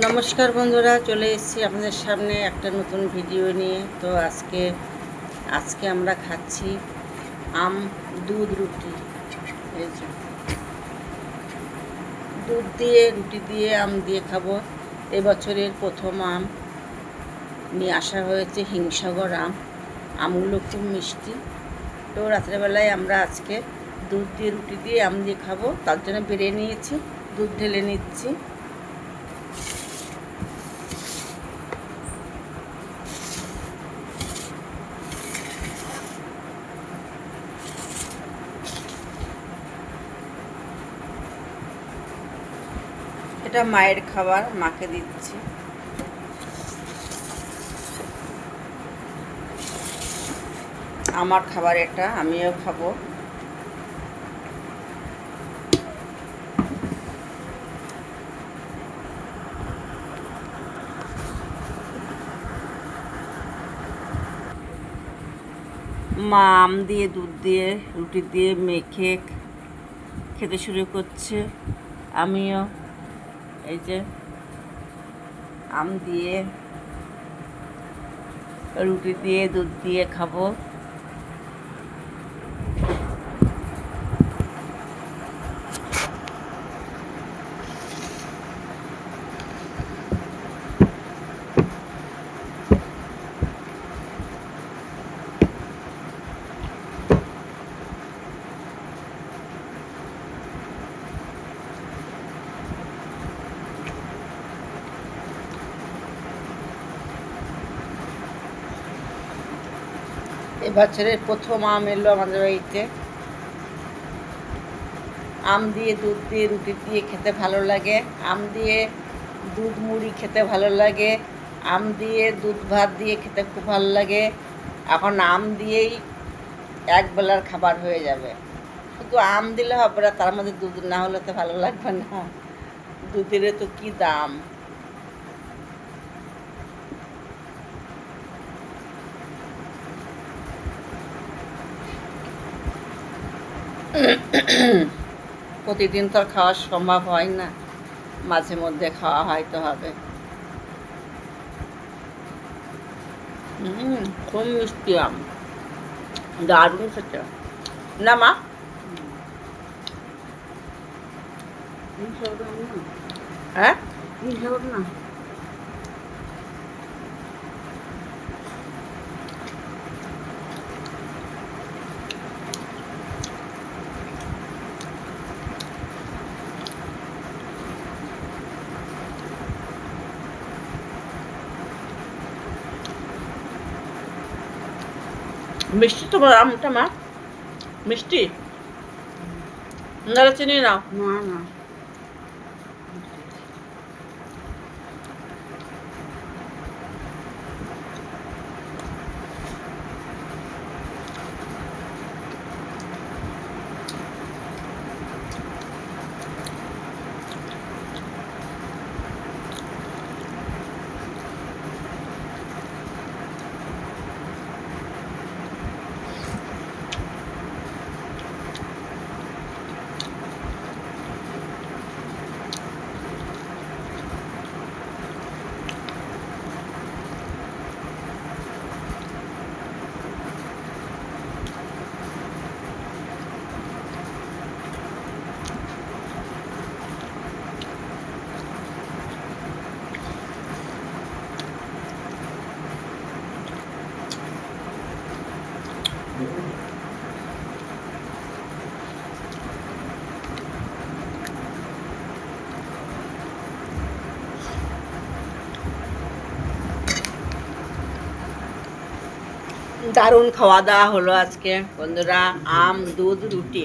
নমস্কার বন্ধুরা, চলে এসেছি আপনাদের সামনে একটা নতুন ভিডিও নিয়ে। তো আজকে আমরা খাচ্ছি আম দুধ রুটি। এই যে দুধ দিয়ে রুটি দিয়ে আম দিয়ে খাবো। এবছরের প্রথম আম নিয়ে আসা হয়েছে, হিমসাগর আমগুলো খুব মিষ্টি। তো রাত্রেবেলায় আমরা আজকে দুধ দিয়ে রুটি দিয়ে আম দিয়ে খাবো, তার জন্য বেড়ে নিয়েছি, দুধ ঢেলে নিচ্ছি। এটা মায়ের খাবার, মাকে দিচ্ছি। আমার খাবার এটা, আমিও খাবো। মা আম দিয়ে দুধ দিয়ে রুটি দিয়ে মেখে খেতে শুরু করছে। আমিও এই যে আম দিয়ে রুটি দিয়ে দুধ দিয়ে খাবো। এবছরের প্রথম আম এলো আমাদের বাড়িতে। আম দিয়ে দুধ দিয়ে রুটি দিয়ে খেতে ভালো লাগে, আম দিয়ে দুধ মুড়ি খেতে ভালো লাগে, আম দিয়ে দুধ ভাত দিয়ে খেতে খুব ভালো লাগে। এখন আম দিয়েই একবেলার খাবার হয়ে যাবে। শুধু আম দিলে হবে না, তার মধ্যে দুধ না হলে তো ভালো লাগবে না। দুধের তো কি দাম। প্রতিদিন তো আর খাওয়া সম্ভব হয় না, মাঝে মধ্যে খাওয়া হয়তো হবে। খুব মিষ্টি আম, দারুণ খেতে না মা। হ্যাঁ না, মিষ্টি তোমার আমটা মা? মিষ্টি না, চিনি নাও। না না, দারুণ খাওয়া দাওয়া হলো আজকে বন্ধুরা। আম দুধ রুটি।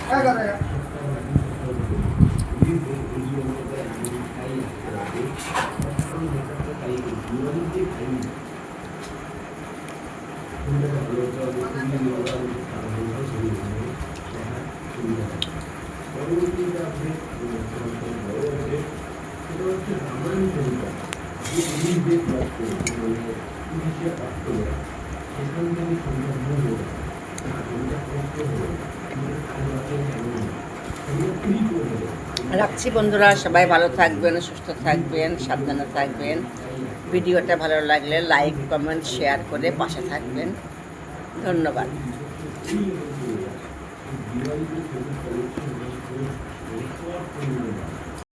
काय करायला পরবর্তীতে আপনি বড় হয়ে সেটা হচ্ছে রামায়ণ কবিতা যে ইংলিশ ক্লাস করেছে মানে 1908 সেখান থেকে সম্পূর্ণ হলো কবিতা কষ্ট হলো রাখছি বন্ধুরা, সবাই ভালো থাকবেন, সুস্থ থাকবেন, সাবধানে থাকবেন। ভিডিওটা ভালো লাগলে লাইক কমেন্ট শেয়ার করে পাশে থাকবেন। ধন্যবাদ। দিওয়ালিতে